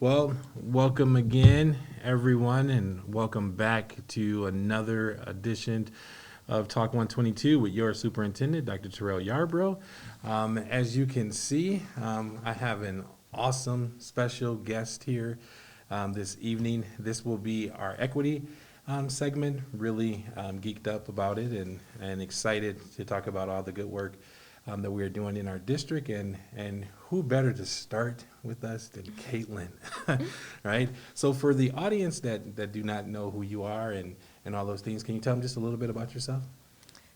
Well, welcome again, everyone, and welcome back to another edition of Talk 122 with your superintendent, Dr. Terrell Yarbrough. As you can see, I have an awesome special guest here this evening. This will be our equity segment. Really geeked up about it and excited to talk about all the good work that we are doing in our district, and who better to start with us than Kaitlyn, right? So for the audience that do not know who you are and all those things, can you tell them just a little bit about yourself?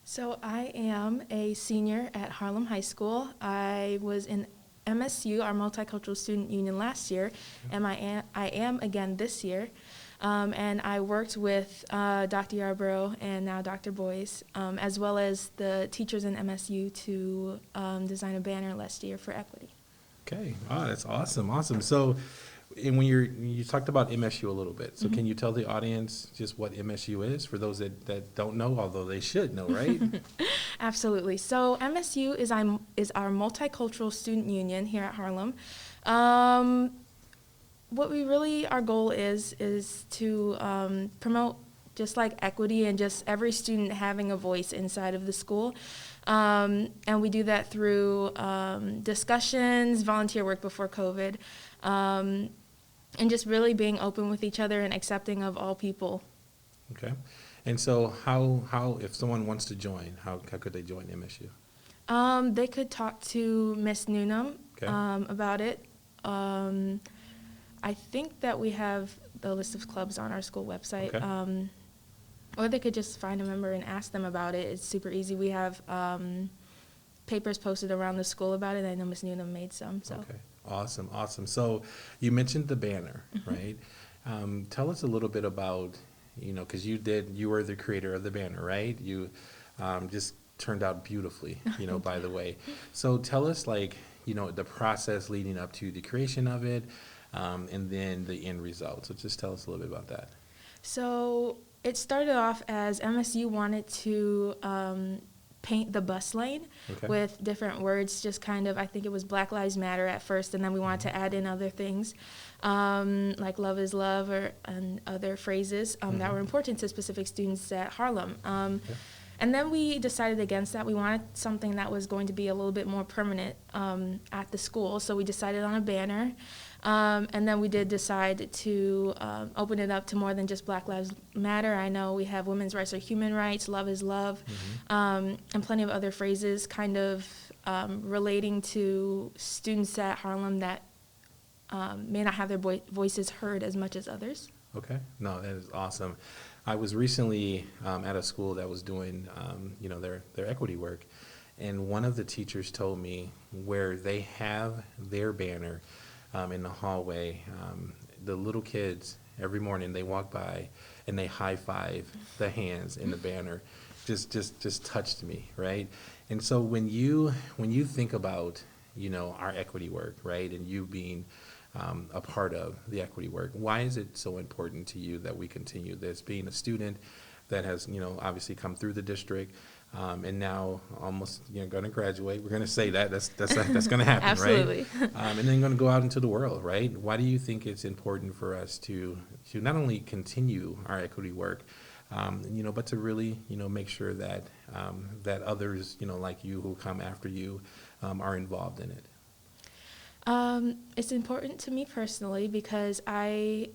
So I am a senior at Harlem High School. I was in MSU, our Multicultural Student Union, last year, and I am again this year. And I worked with Dr. Yarbrough and now Dr. Boyce, as well as the teachers in MSU to design a banner last year for equity. Okay, oh, that's awesome. So, and when you talked about MSU a little bit, so can you tell the audience just what MSU is for those that don't know, although they should know, right? Absolutely. So MSU is our Multicultural Student Union here at Harlem. What our goal is to promote just like equity and just every student having a voice inside of the school. And we do that through discussions, volunteer work before COVID, and just really being open with each other and accepting of all people. Okay. And so how if someone wants to join, how could they join MSU? They could talk to Miss Newnam about it. I think that we have the list of clubs on our school website. Okay. Or they could just find a member and ask them about it. It's super easy. We have papers posted around the school about it. I know Ms. Newnam made some. So. Okay, awesome. So you mentioned the banner, right? Tell us a little bit about, because you were the creator of the banner, right? You just turned out beautifully, by the way. So tell us, the process leading up to the creation of it, and then the end result. So just tell us a little bit about that. So it started off as MSU wanted to paint the bus lane with different words, just kind of, I think it was Black Lives Matter at first, and then we wanted to add in other things, like love is love and other phrases that were important to specific students at Harlem. And then we decided against that. We wanted something that was going to be a little bit more permanent at the school, so we decided on a banner. And then we did decide to open it up to more than just Black Lives Matter. I know we have women's rights are human rights, love is love, and plenty of other phrases kind of relating to students at Harlem that may not have their voices heard as much as others. Okay. No, that is awesome. I was recently at a school that was doing, their equity work, and one of the teachers told me where they have their banner in the hallway, the little kids every morning they walk by and they high five the hands in the banner. Just touched me, right? And so when you think about our equity work, right, and you being a part of the equity work, why is it so important to you that we continue this? Being a student that has obviously come through the district, and now almost going to graduate. We're going to say that's going to happen, Absolutely. right? And then going to go out into the world, right? Why do you think it's important for us to not only continue our equity work, but to really make sure that that others like you who come after you are involved in it? It's important to me personally because I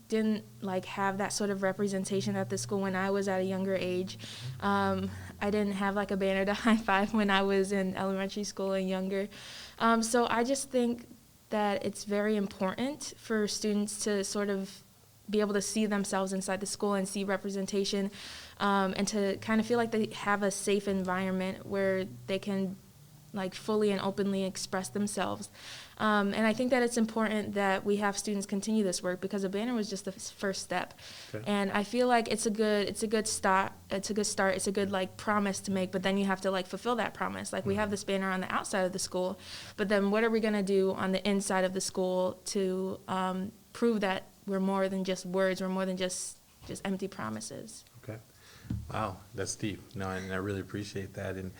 didn't have that sort of representation at the school when I was at a younger age. I didn't have a banner to high five when I was in elementary school and younger. So I just think that it's very important for students to sort of be able to see themselves inside the school and see representation, and to kind of feel like they have a safe environment where they can fully and openly express themselves. And I think that it's important that we have students continue this work because a banner was just the first step. Okay. And I feel like it's a good start. It's a good promise to make, but then you have to fulfill that promise. We have this banner on the outside of the school, but then what are we going to do on the inside of the school to prove that we're more than just words, we're more than just empty promises. Okay. Wow, that's deep. No, and I really appreciate that. And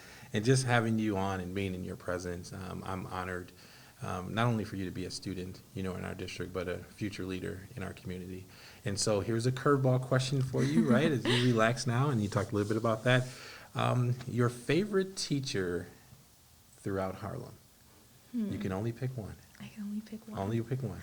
just having you on and being in your presence, I'm honored not only for you to be a student, in our district, but a future leader in our community. And so here's a curveball question for you, right? As you relax now, and you talked a little bit about that. Your favorite teacher throughout Harlem? You can only pick one. I can only pick one. Only you pick one.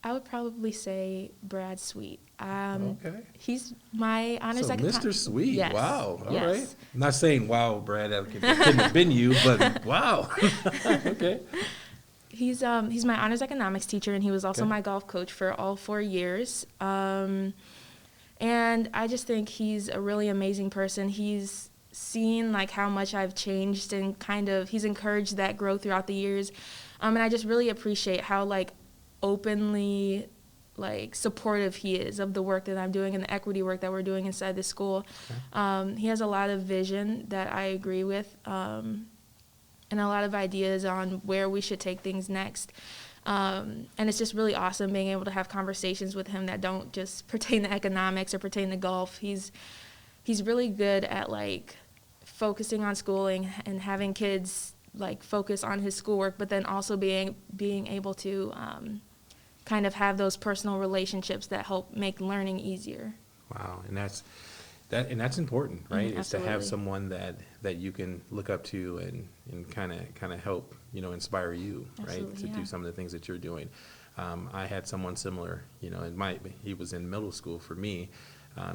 I would probably say Brad Sweet. Okay. He's my honors So Mr. Sweet. Yes. Wow. All Yes. right. I'm not saying, wow, Brad, that couldn't have been you, but wow. Okay. He's my honors economics teacher, and he was also Okay. my golf coach for all 4 years. And I just think he's a really amazing person. He's seen like how much I've changed, and he's encouraged that growth throughout the years. And I just really appreciate how like openly like supportive he is of the work that I'm doing and the equity work that we're doing inside the school. Okay. He has a lot of vision that I agree with, and a lot of ideas on where we should take things next. And it's just really awesome being able to have conversations with him that don't just pertain to economics or pertain to golf. He's really good at like focusing on schooling and having kids like focus on his schoolwork, but then also being able to kind of have those personal relationships that help make learning easier. Wow. And that's important, right? Is to have Absolutely. someone that you can look up to and kind of help, inspire you, right? Absolutely, To yeah. do some of the things that you're doing. I had someone similar, he was in middle school for me,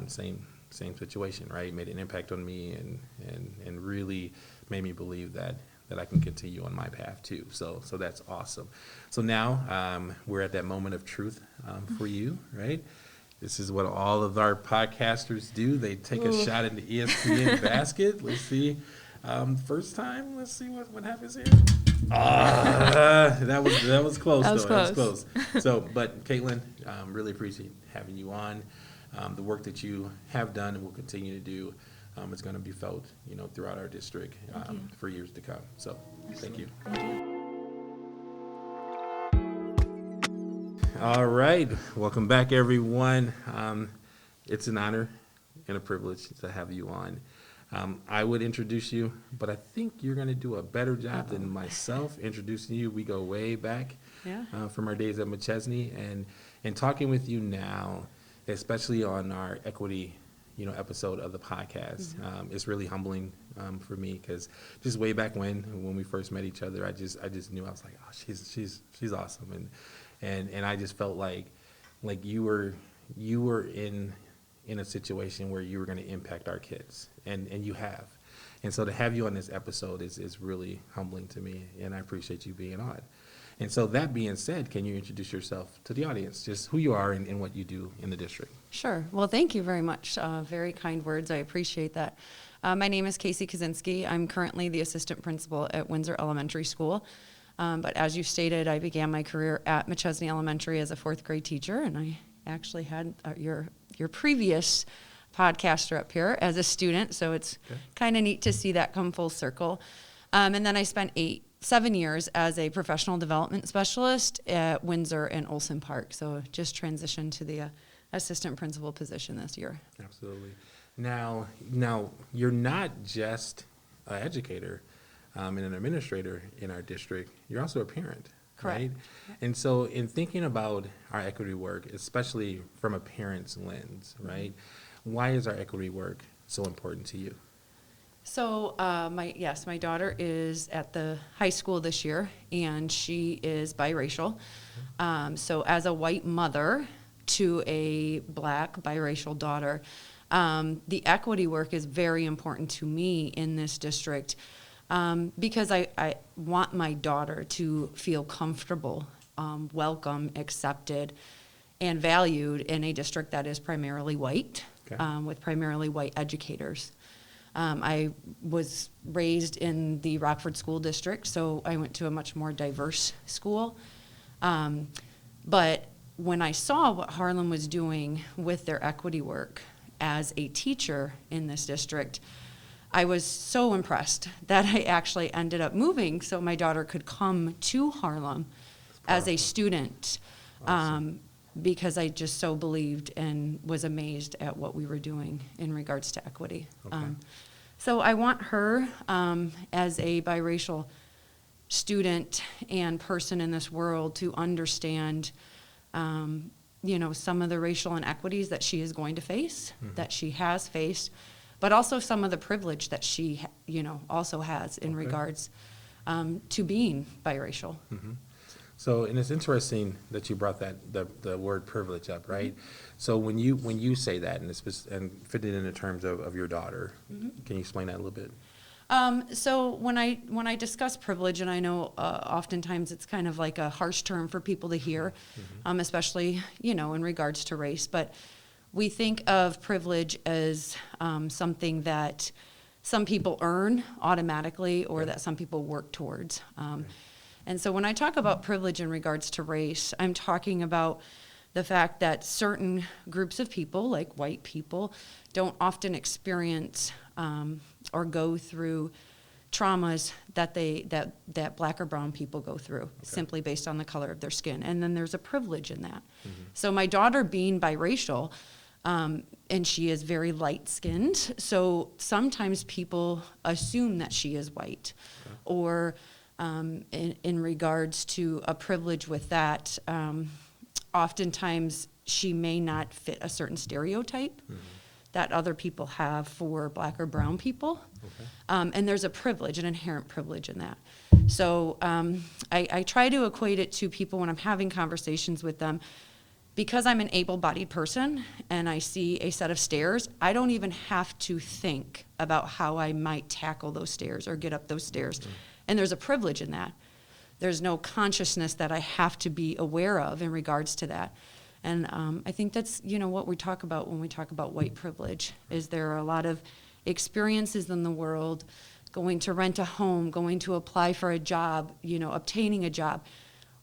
same situation, right? Made an impact on me and really made me believe that I can continue on my path too. So that's awesome. So now we're at that moment of truth for you, right? This is what all of our podcasters do. They take a shot in the ESPN basket. Let's see. First time, let's see what happens here. That was close. That was though. That was close. close. So, but Kaitlyn, really appreciate having you on. The work that you have done and will continue to do is going to be felt, throughout our district for years to come. So, thank you. Thank you. All right, welcome back, everyone. It's an honor and a privilege to have you on. I would introduce you, but I think you're going to do a better job than myself introducing you. We go way back from our days at McChesney, and talking with you now, especially on our equity, episode of the podcast, it's really humbling for me, because just way back when we first met each other, I just knew, I was like, oh, she's awesome, and I just felt like you were in a situation where you were going to impact our kids, and you have. And so to have you on this episode is really humbling to me, and I appreciate you being on. And so that being said, can you introduce yourself to the audience, just who you are and what you do in the district? Sure. Well, thank you very much. Very kind words. I appreciate that. My name is Kasie Kosinski. I'm currently the assistant principal at Windsor Elementary School. But as you stated, I began my career at McChesney Elementary as a fourth grade teacher, and I actually had your previous podcaster up here as a student, so it's kind of neat to see that come full circle. And then I spent 7 years as a professional development specialist at Windsor and Olsen Park, so just transitioned to the assistant principal position this year. Absolutely. Now you're not just an educator and an administrator in our district. You're also a parent, Correct. right? And so in thinking about our equity work, especially from a parent's lens, right, why is our equity work so important to you? So my daughter is at the high school this year, and she is biracial. So as a white mother to a black biracial daughter, the equity work is very important to me in this district, because I want my daughter to feel comfortable, welcome, accepted, and valued in a district that is primarily white, with primarily white educators. I was raised in the Rockford School District, so I went to a much more diverse school. But when I saw what Harlem was doing with their equity work as a teacher in this district, I was so impressed that I actually ended up moving so my daughter could come to Harlem as a student. Awesome. because I just so believed and was amazed at what we were doing in regards to equity. Okay. So I want her, as a biracial student and person in this world, to understand, some of the racial inequities that she is going to face, that she has faced, but also some of the privilege that she, also has in regards to being biracial. Mm-hmm. So, and it's interesting that you brought the word privilege up, right? So when you say that and fit it into terms of your daughter, can you explain that a little bit? So when I discuss privilege, and I know oftentimes it's kind of like a harsh term for people to hear, especially in regards to race, but we think of privilege as something that some people earn automatically, or that some people work towards. And so when I talk about privilege in regards to race, I'm talking about the fact that certain groups of people, like white people, don't often experience or go through traumas that black or brown people go through, simply based on the color of their skin. And then there's a privilege in that. So my daughter being biracial, and she is very light-skinned, so sometimes people assume that she is white, or in regards to a privilege with that, oftentimes she may not fit a certain stereotype that other people have for black or brown people. And there's a privilege, an inherent privilege in that. So I try to equate it to people when I'm having conversations with them. Because I'm an able-bodied person and I see a set of stairs, I don't even have to think about how I might tackle those stairs or get up those stairs. And there's a privilege in that. There's no consciousness that I have to be aware of in regards to that. And I think that's, what we talk about when we talk about white privilege, is there are a lot of experiences in the world, going to rent a home, going to apply for a job, obtaining a job,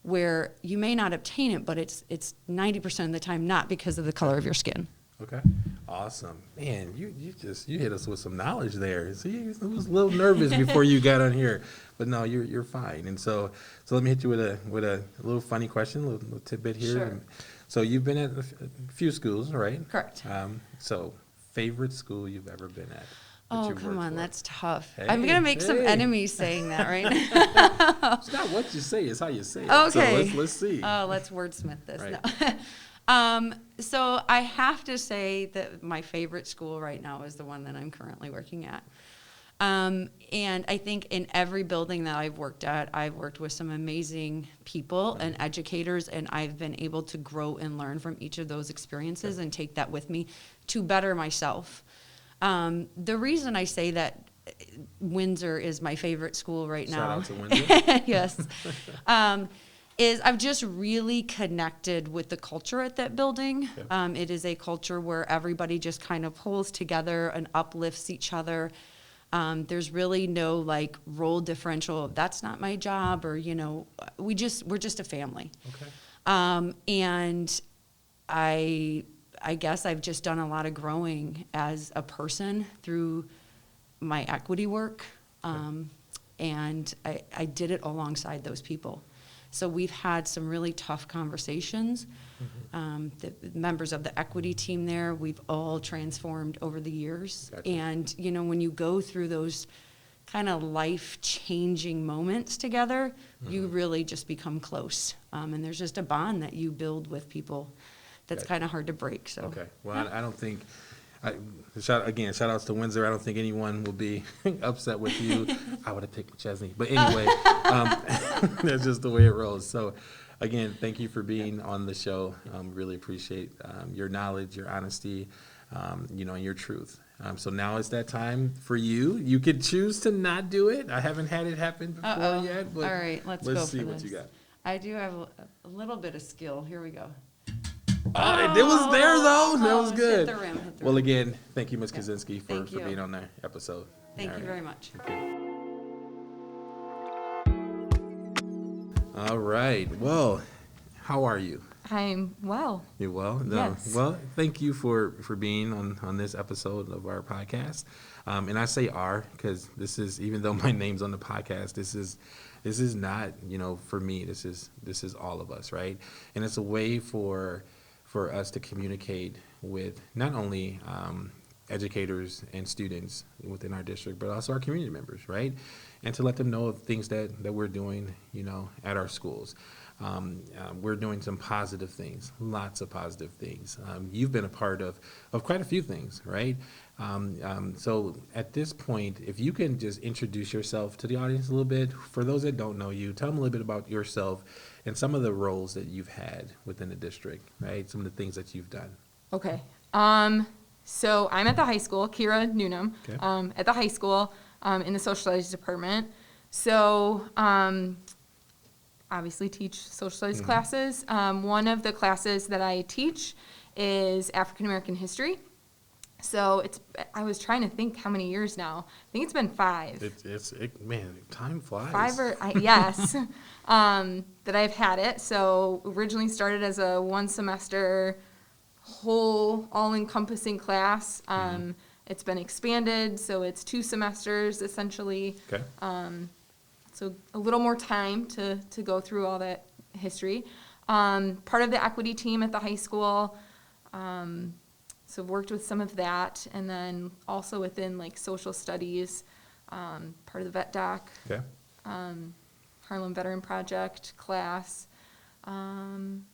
where you may not obtain it, but it's 90% of the time not because of the color of your skin. Okay, awesome, man. You hit us with some knowledge there. See, I was a little nervous before you got on here, but no, you're fine. And so let me hit you with a little funny question, a little tidbit here. Sure. So you've been at a few schools, right? Correct. So favorite school you've ever been at? Oh, come on, that's tough. Hey, I'm going to make some enemies saying that right now. It's not what you say, it's how you say it. Okay. So let's see. Let's wordsmith this. Right. No. So I have to say that my favorite school right now is the one that I'm currently working at. And I think in every building that I've worked at, I've worked with some amazing people and educators, and I've been able to grow and learn from each of those experiences and take that with me to better myself. The reason I say that Windsor is my favorite school right now. Shout out to Windsor. Yes. Is I've just really connected with the culture at that building. Okay. It is a culture where everybody just kind of pulls together and uplifts each other. There's really no like role differential. That's not my job, or we're just a family. Okay. And I guess I've just done a lot of growing as a person through my equity work, and I did it alongside those people. So we've had some really tough conversations. The members of the equity team there, we've all transformed over the years. Gotcha. And, when you go through those kind of life-changing moments together, you really just become close. And there's just a bond that you build with people that's Gotcha. kind of hard to break. So. Okay. Well, I don't think. Shout outs to Windsor. I don't think anyone will be upset with you. I would have picked McChesney, but anyway, that's just the way it rolls. So, again, thank you for being on the show. Really appreciate your knowledge, your honesty, and your truth. So now it's that time for you. You could choose to not do it. I haven't had it happen before yet, but all right, let's go see for what this. you got. I do have a little bit of skill. Here we go. It was there though. That was Just good. Hit the rim. Well, again, thank you, Ms. Yeah. Kosinski, for Thank you. being on the episode. Thank All you right. very much. All right. Well, how are you? I'm well. You well? No. Yes. Well, thank you for being on this episode of our podcast. And I say "our" because this is, even though my name's on the podcast, this is not, for me. This is all of us, right? And it's a way for for us to communicate with not only educators and students within our district, but also our community members, right? And to let them know of things that we're doing, at our schools. We're doing some positive things, lots of positive things. You've been a part of quite a few things, right? So at this point, if you can just introduce yourself to the audience a little bit, for those that don't know you, tell them a little bit about yourself and some of the roles that you've had within the district, right? Some of the things that you've done. Okay. So I'm at the high school, Kyra Newnam, Okay. at the high school in the social studies department. So obviously teach social studies classes. One of the classes that I teach is African-American history. So I was trying to think how many years now. I think it's been 5. Man, time flies. 5 yes, that I've had it. So originally started as a 1 semester whole all-encompassing class. It's been expanded, so it's 2 semesters essentially. Okay. So a little more time to go through all that history. Part of the equity team at the high school. So I've worked with some of that, and then also within like social studies, part of the vet doc, Okay. Harlem Veteran Project class. Have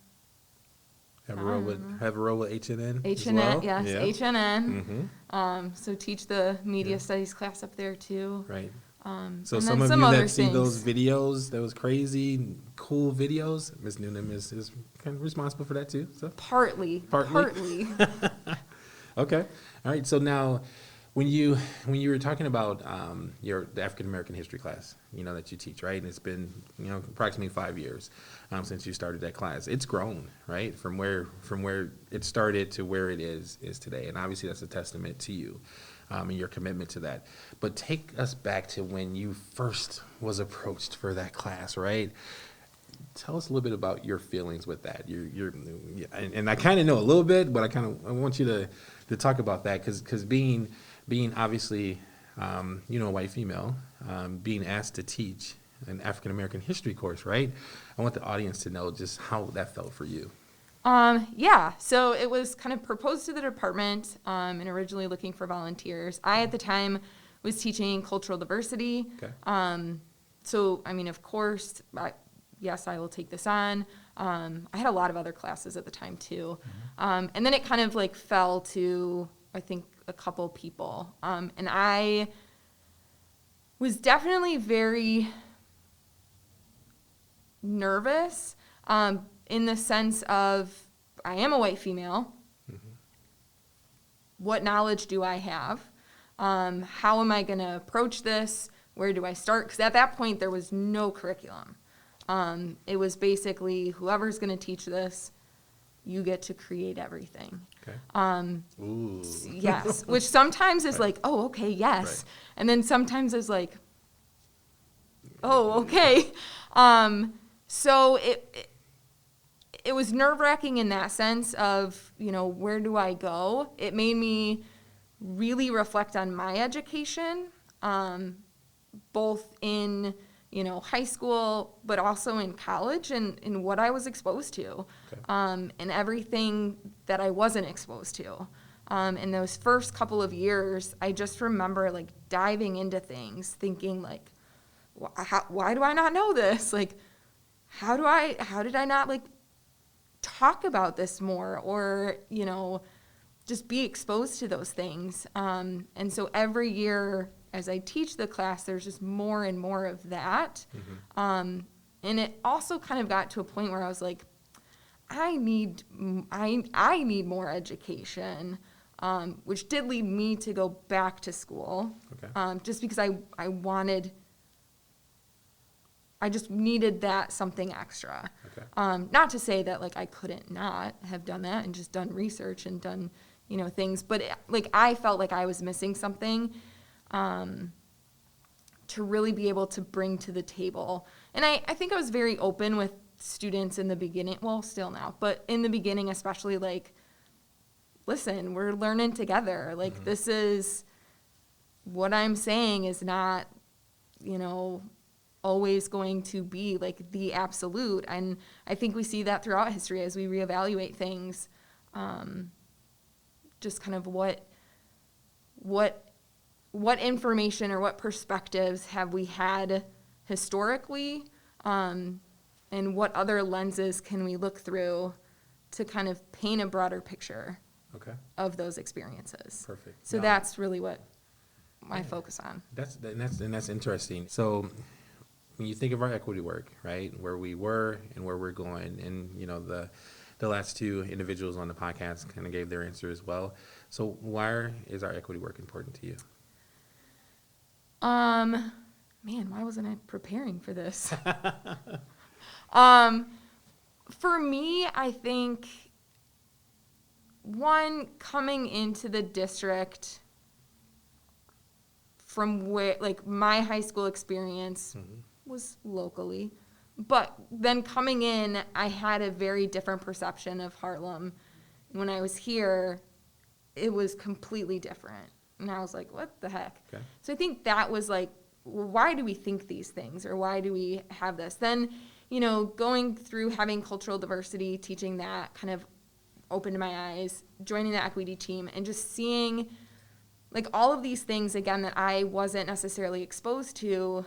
a role with HNN. as HNN, well? yes, Yeah. HNN. Mm-hmm. So teach the media Yeah. studies class up there too. Right. So And some then of some you other that see things. those videos, those crazy, cool videos, Ms. Newnam is kind of responsible for that too. So Partly. Partly? okay, all right. So now, when you were talking about the African American history class, that you teach, right? And it's been approximately 5 years since you started that class. It's grown, right, from where it started to where it is today, and obviously that's a testament to you. And your commitment to that. But take us back to when you first was approached for that class, right? Tell us a little bit about your feelings with that. And I kind of know a little bit, but I want you to talk about that because being obviously a white female, being asked to teach an African American history course, right? I want the audience to know just how that felt for you. Yeah, so it was kind of proposed to the department and originally looking for volunteers. I, at the time, was teaching cultural diversity. Okay. So, I mean, of course, yes, I will take this on. I had a lot of other classes at the time, too. And then it kind of like fell to, I think, a couple people. And I was definitely very nervous. In the sense of, I am a white female. What knowledge do I have? How am I going to approach this? Where do I start? Because at that point, there was no curriculum. It was basically, whoever's going to teach this, you get to create everything. Okay. Ooh. Yes, which sometimes is like, oh, okay, yes. Right. And then sometimes is like, oh, okay. So it was nerve-wracking in that sense of, where do I go? It made me really reflect on my education, both in, high school, but also in college and in what I was exposed to, Okay. and everything that I wasn't exposed to. In those first couple of years, I just remember, like, diving into things, thinking, like, why do I not know this? Like, how did I not, like, talk about this more or, just be exposed to those things. And so every year as I teach the class, there's just more and more of that. And it also kind of got to a point where I was like, I need more education, which did lead me to go back to school. Okay. Just because I just needed that something extra. Okay. Not to say that like I couldn't not have done that and just done research and done things, but I felt like I was missing something to really be able to bring to the table. And I think I was very open with students in the beginning, well, still now, but in the beginning especially, like, listen, we're learning together. Like, this is, what I'm saying is not, always going to be like the absolute. And I think we see that throughout history as we reevaluate things. just kind of what information or what perspectives have we had historically, and what other lenses can we look through to kind of paint a broader picture of those experiences. Perfect. So that's really what I focus on. That's interesting. So when you think of our equity work, right, where we were and where we're going, and the last two individuals on the podcast kind of gave their answer as well. So why is our equity work important to you? Man, why wasn't I preparing for this? For me, I think, one, coming into the district from where, like, my high school experience was locally, but then coming in, I had a very different perception of Harlem. When I was here, it was completely different. And I was like, what the heck? Okay. So I think that was like, well, why do we think these things, or why do we have this? Then, going through having cultural diversity, teaching that kind of opened my eyes, joining the equity team, and just seeing like all of these things, again, that I wasn't necessarily exposed to.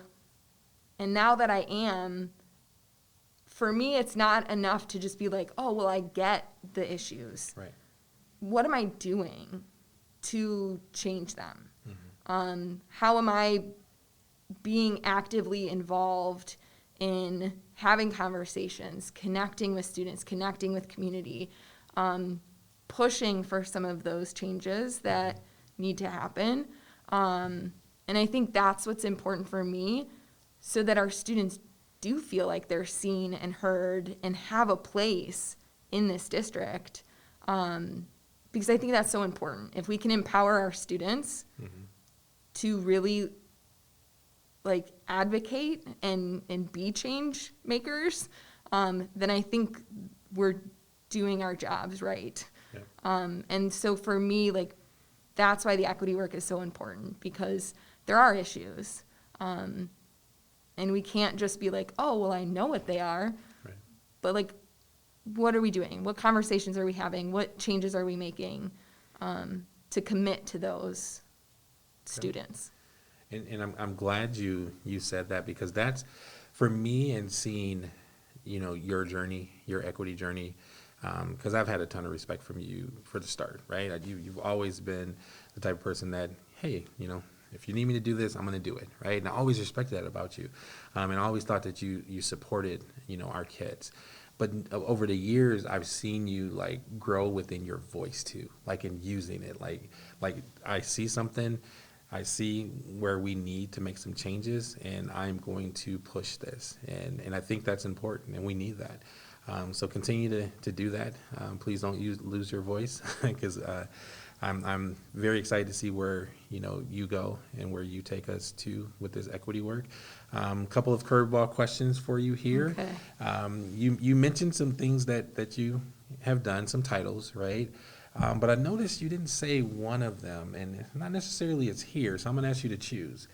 And now that I am, for me, it's not enough to just be like, oh, well, I get the issues. Right. What am I doing to change them? How am I being actively involved in having conversations, connecting with students, connecting with community, pushing for some of those changes that need to happen. And I think that's what's important for me, so that our students do feel like they're seen and heard and have a place in this district. Because I think that's so important. If we can empower our students to really like advocate and be change makers, then I think we're doing our jobs right. Yeah. And so for me, like, that's why the equity work is so important, because there are issues. And we can't just be like, oh, well, I know what they are. Right. But like, what are we doing? What conversations are we having? What changes are we making to commit to those students? And I'm glad you said that, because that's, for me, and seeing, your journey, your equity journey, because I've had a ton of respect from you for the start, right? You've always been the type of person that, hey, if you need me to do this, I'm going to do it, right? And I always respected that about you, and I always thought that you supported, our kids. But over the years, I've seen you like grow within your voice too, like in using it. Like I see something, I see where we need to make some changes, and I'm going to push this. And I think that's important, and we need that. So continue to do that. Please don't lose your voice, because I'm very excited to see where you go and where you take us to with this equity work. Couple of curveball questions for you here. Okay. You mentioned some things that you have done, some titles, right? But I noticed you didn't say one of them, and not necessarily it's here, so I'm going to ask you to choose.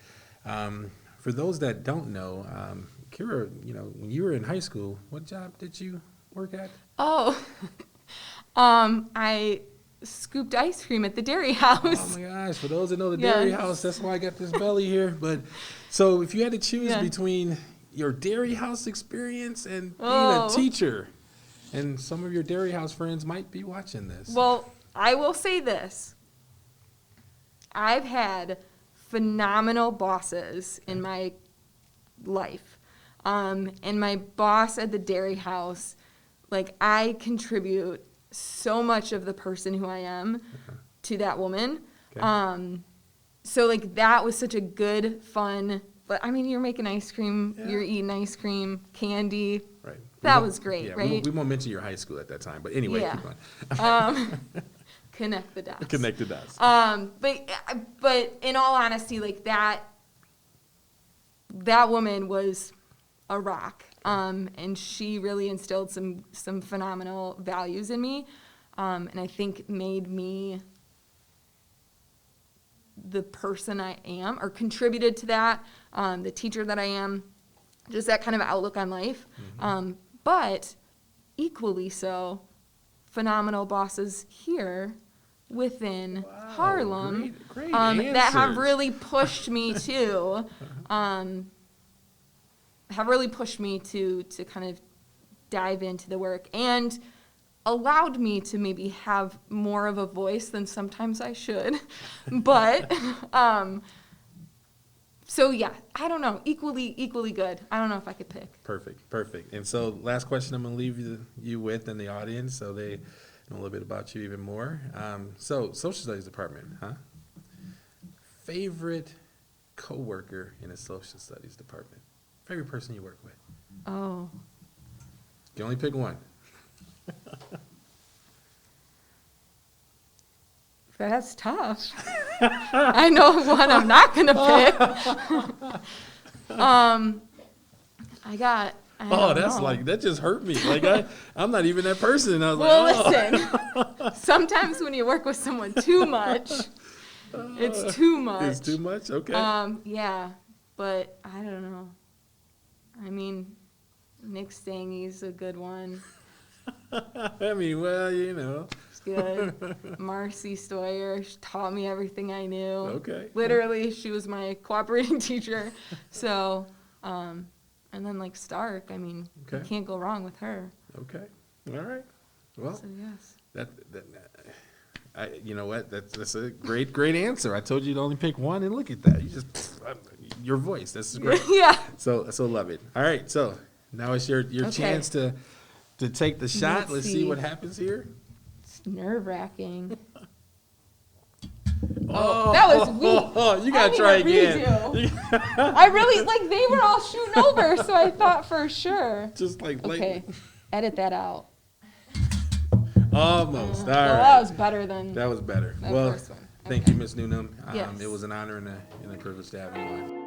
For those that don't know, Kyra, when you were in high school, what job did you work at? Oh, I scooped ice cream at the Dairy House. Oh my gosh, for those that know the Dairy House, that's why I got this belly here. But so if you had to choose between your Dairy House experience and being a teacher, and some of your Dairy House friends might be watching this. Well, I will say this. I've had phenomenal bosses in my life. And my boss at the Dairy House, like, I contribute so much of the person who I am to that woman. Okay. So, like, that was such a good, fun, but, I mean, you're making ice cream, you're eating ice cream, candy. Right. That was great, right? We won't mention your high school at that time, but anyway, keep going. Connect the dots. Connect the dots. But in all honesty, like, that woman was a rock, and she really instilled some phenomenal values in me, and I think made me the person I am, or contributed to that, the teacher that I am, just that kind of outlook on life. But equally so, phenomenal bosses here within Harlem great that have answers. really pushed me to kind of dive into the work and allowed me to maybe have more of a voice than sometimes I should. But so yeah, I don't know, equally good. I don't know if I could pick. Perfect. And so last question I'm going to leave you with and the audience so they know a little bit about you even more. So social studies department, huh? Favorite coworker in a social studies department? Favorite person you work with? Oh. You can only pick one. That's tough. I know one I'm not gonna pick. That just hurt me. Like I'm not even that person. I was Listen. Sometimes when you work with someone too much, it's too much. It's too much. Okay. Yeah, but I don't know. I mean, Nick Stangy's a good one. I mean, well, you know. It's good. Marcy Stoyer, she taught me everything I knew. Okay. Literally, she was my cooperating teacher. So, and then like Stark, I mean, you Okay. can't go wrong with her. Okay. All right. Well, So yes. you know what? That's a great answer. I told you to only pick one, and look at that. You just your voice. This is great. Yeah. So love it. All right. So now it's your chance to take the shot. Let's see what happens here. It's nerve-wracking. Oh, that was weak. Oh, you gotta try again. I really, like, they were all shooting over, so I thought for sure. Just like Okay, edit that out. Almost. All right. That was better than That was better. that Well, first one. thank Okay. you, Ms. Newnam. Yes. It was an honor and a privilege to have you on.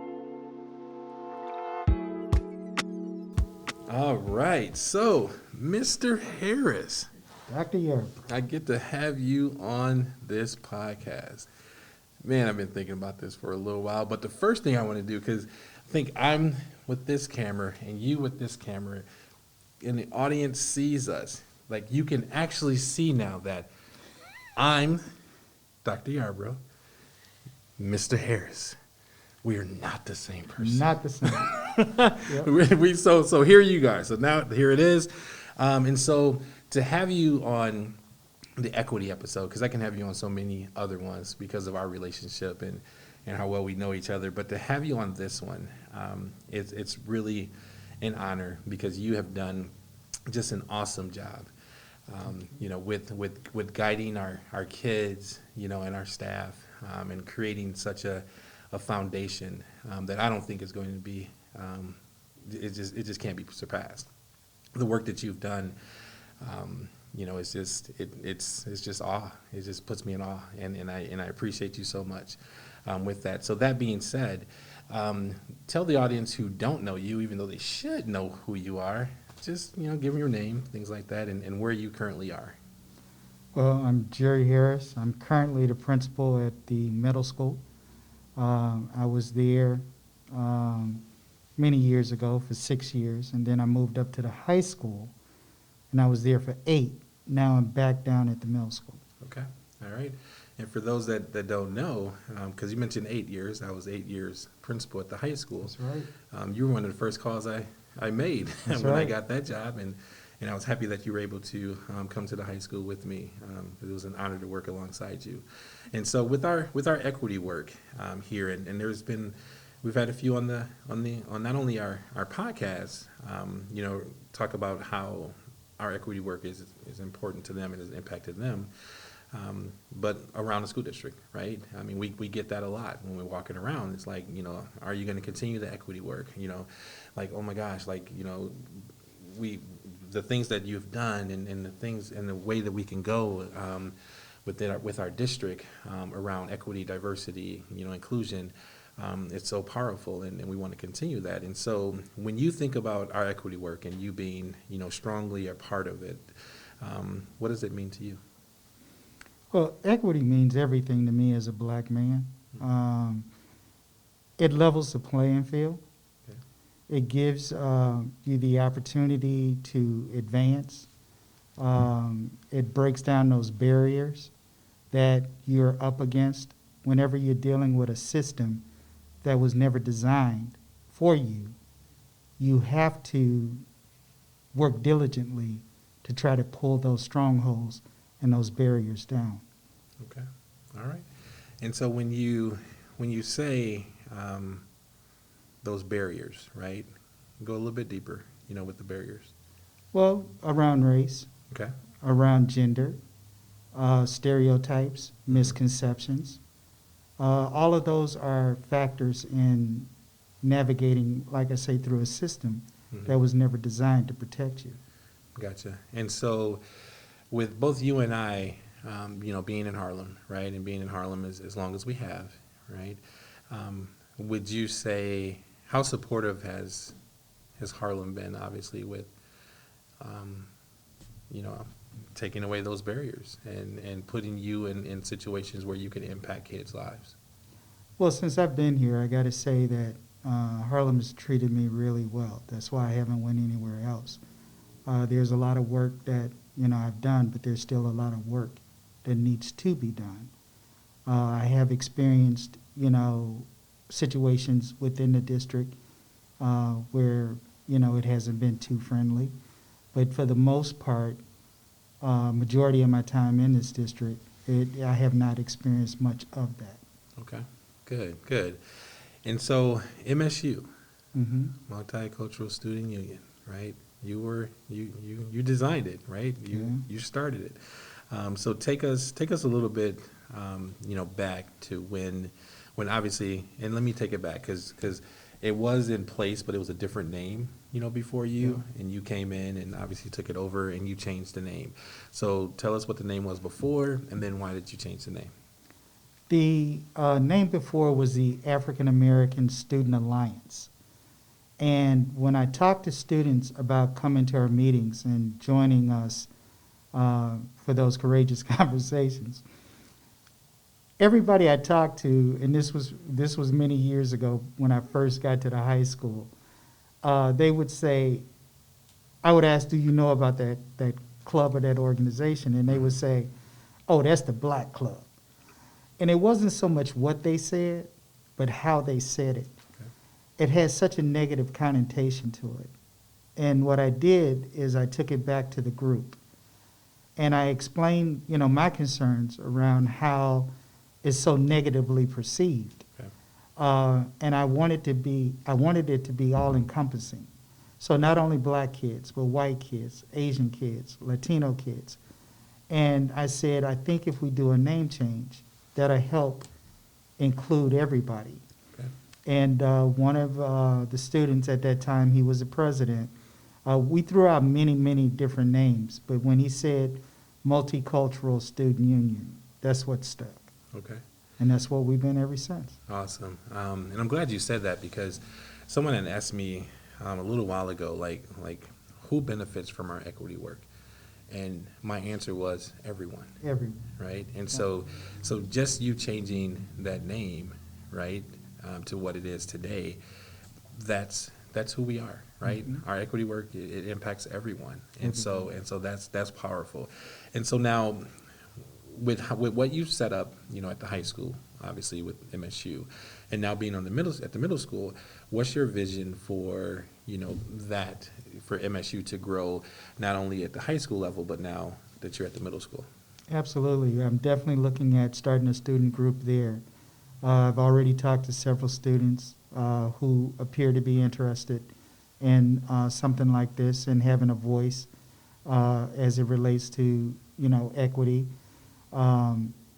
All right. So, Mr. Harris, Dr. Yerb. I get to have you on this podcast. Man, I've been thinking about this for a little while, but the first thing I want to do, because I think I'm with this camera and you with this camera, and the audience sees us. Like, you can actually see now that I'm Dr. Yarbrough, Mr. Harris. We are not the same person. Not the same. Yep. So here you guys. So now here it is. And so to have you on the equity episode, because I can have you on so many other ones because of our relationship and how well we know each other, but to have you on this one, it's really an honor because you have done just an awesome job, with guiding our kids, and our staff, and creating such a foundation that I don't think is going to be, it just can't be surpassed. The work that you've done, it's just awe. It just puts me in awe, and I appreciate you so much with that. So that being said, tell the audience who don't know you, even though they should know who you are, just give them your name, things like that, and where you currently are. Well, I'm Jerry Harris. I'm currently the principal at the middle school. I was there many years ago for 6 years, and then I moved up to the high school, and I was there for 8. Now I'm back down at the middle school. Okay, all right. And for those that don't know, because you mentioned 8 years, I was 8 years principal at the high school. That's right. You were one of the first calls I made That's when I right. got that job, and I was happy that you were able to come to the high school with me. It was an honor to work alongside you. And so with our equity work here, and we've had a few on not only our podcast, talk about how our equity work is important to them and has impacted them, but around the school district, right? I mean, we get that a lot when we're walking around. It's like, are you going to continue the equity work? Like, oh my gosh, like, the things that you've done and the things and the way that we can go with our district around equity, diversity, inclusion, it's so powerful, and we want to continue that. And so when you think about our equity work and you being, strongly a part of it, what does it mean to you? Well, equity means everything to me as a black man. It levels the playing field. Okay. It gives you the opportunity to advance It breaks down those barriers that you're up against whenever you're dealing with a system that was never designed for you. You have to work diligently to try to pull those strongholds and those barriers down. Okay. All right. And so when you say those barriers, right? Go a little bit deeper, with the barriers. Well, around race, Okay. around gender, stereotypes, misconceptions. All of those are factors in navigating, like I say, through a system that was never designed to protect you. Gotcha. And so with both you and I, being in Harlem, right, and being in Harlem as long as we have, right, would you say, how supportive has Harlem been, obviously, with, taking away those barriers and putting you in situations where you can impact kids' lives? Well, since I've been here, I got to say that Harlem has treated me really well. That's why I haven't went anywhere else. There's a lot of work that, I've done, but there's still a lot of work that needs to be done. I have experienced, situations within the district where, it hasn't been too friendly. But for the most part, majority of my time in this district, I have not experienced much of that. Okay. Good. And so MSU, Mm-hmm. Multicultural Student Union, right? You designed it, right? You started it. So take us a little bit, back to when obviously, and let me take it back because it was in place, but it was a different name, before you, and you came in and obviously took it over and you changed the name. So tell us what the name was before, and then why did you change the name? The name before was the AfricanAmerican Student Alliance. And when I talked to students about coming to our meetings and joining us for those courageous conversations, everybody I talked to, and this was many years ago when I first got to the high school, they would say, I would ask, do you know about that club or that organization? And they would say, oh, that's the Black Club. And it wasn't so much what they said, but how they said it. Okay. It has such a negative connotation to it. And what I did is I took it back to the group. And I explained, my concerns around how it's so negatively perceived. Okay. And I wanted it to be all encompassing. So not only black kids, but white kids, Asian kids, Latino kids. And I said, I think if we do a name change, that'll help include everybody. Okay. And one of the students at that time, he was the president, we threw out many, many different names, but when he said Multicultural Student Union, that's what stuck. Okay. And that's what we've been ever since. Awesome. And I'm glad you said that because someone had asked me a little while ago, like who benefits from our equity work? And my answer was everyone. Everyone. Right? And so just you changing that name, right, to what it is today, that's who we are, right? Mm-hmm. Our equity work, it impacts everyone. And mm-hmm. so that's powerful. And so now with what you've set up, at the high school, obviously with MSU, and now being at the middle school, what's your vision for, that for MSU to grow not only at the high school level, but now that you're at the middle school? Absolutely. I'm definitely looking at starting a student group there. I've already talked to several students who appear to be interested in something like this and having a voice as it relates to, equity.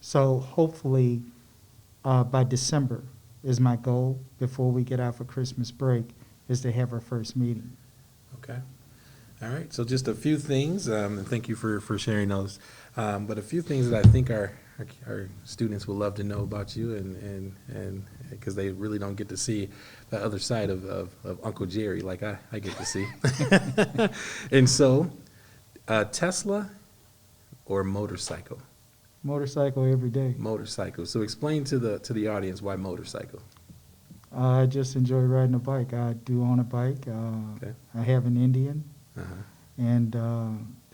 So hopefully by December is my goal before we get out for Christmas break is to have our first meeting. Okay. All right. So just a few things, and thank you for sharing those. But a few things that I think our students will love to know about you, and because they really don't get to see the other side of Uncle Jerry like I get to see. And so, Tesla or motorcycle? Motorcycle every day. Motorcycle. So explain to the audience why motorcycle. I just enjoy riding a bike. I do own a bike. Okay. I have an Indian, Uh-huh. and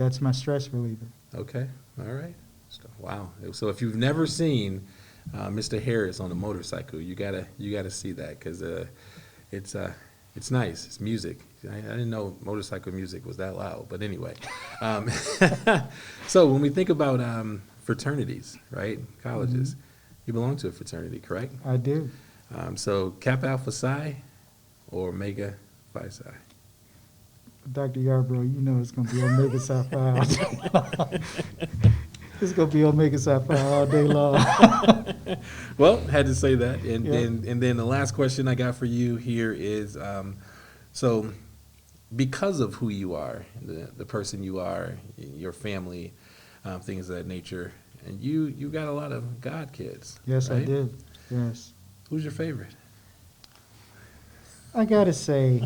that's my stress reliever. Okay, all right. Wow. So if you've never seen Mr. Harris on a motorcycle, you gotta see that, because it's nice. It's music. I didn't know motorcycle music was that loud, but anyway. So when we think about fraternities, right, colleges, you belong to a fraternity, correct? I do. So Kappa Alpha Psi or Omega Phi Psi? Dr. Yarbrough, you know it's going to be Omega Psi Phi all day long. It's going to be Omega Psi Phi all day long. Well, had to say that. And Yeah. then the last question I got for you here is, so because of who you are, the person you are, your family, things of that nature, and you got a lot of God kids. Yes, right? I did. Yes. Who's your favorite? I got to say,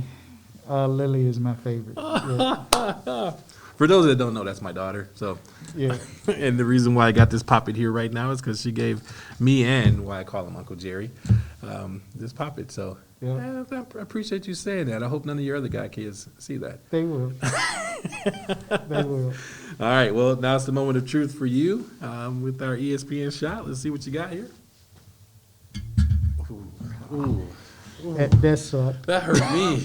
Lily is my favorite. Yeah. For those that don't know, that's my daughter. So, Yeah. and the reason why I got this puppet here right now is because she gave me, and why I call him Uncle Jerry, this puppet. So Yeah. I appreciate you saying that. I hope none of your other God kids see that. They will. They will. All right. Well, now it's the moment of truth for you with our ESPN shot. Let's see what you got here. Ooh. That sucked. That hurt me.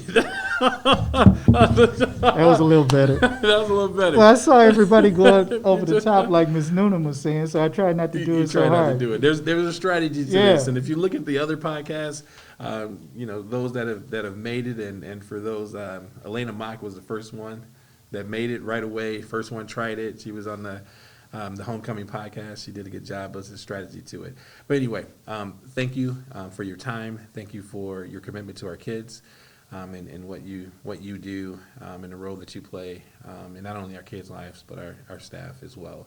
That was a little better. That was a little better. Well, I saw everybody going over the top like Ms. Newnam was saying, so I tried not to do You it so try not hard. to do it. There's a strategy to Yeah. this, and if you look at the other podcasts, those that have made it, and for those, Elena Mock was the first one that made it right away. First one tried it. She was on the Homecoming podcast. She did a good job. There's a strategy to it. But anyway, thank you for your time. Thank you for your commitment to our kids. And what you do and the role that you play in not only our kids' lives but our staff as well.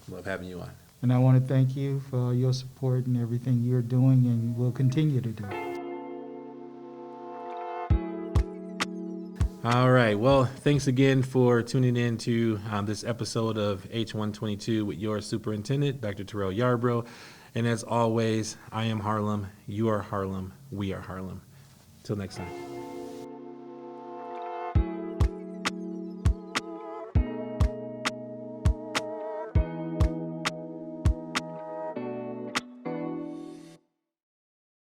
Love having you on. And I want to thank you for your support and everything you're doing and will continue to do. All right. Well, thanks again for tuning in to this episode of H122 with your superintendent, Dr. Terrell Yarbrough. And as always, I am Harlem, you are Harlem, we are Harlem. Till next time.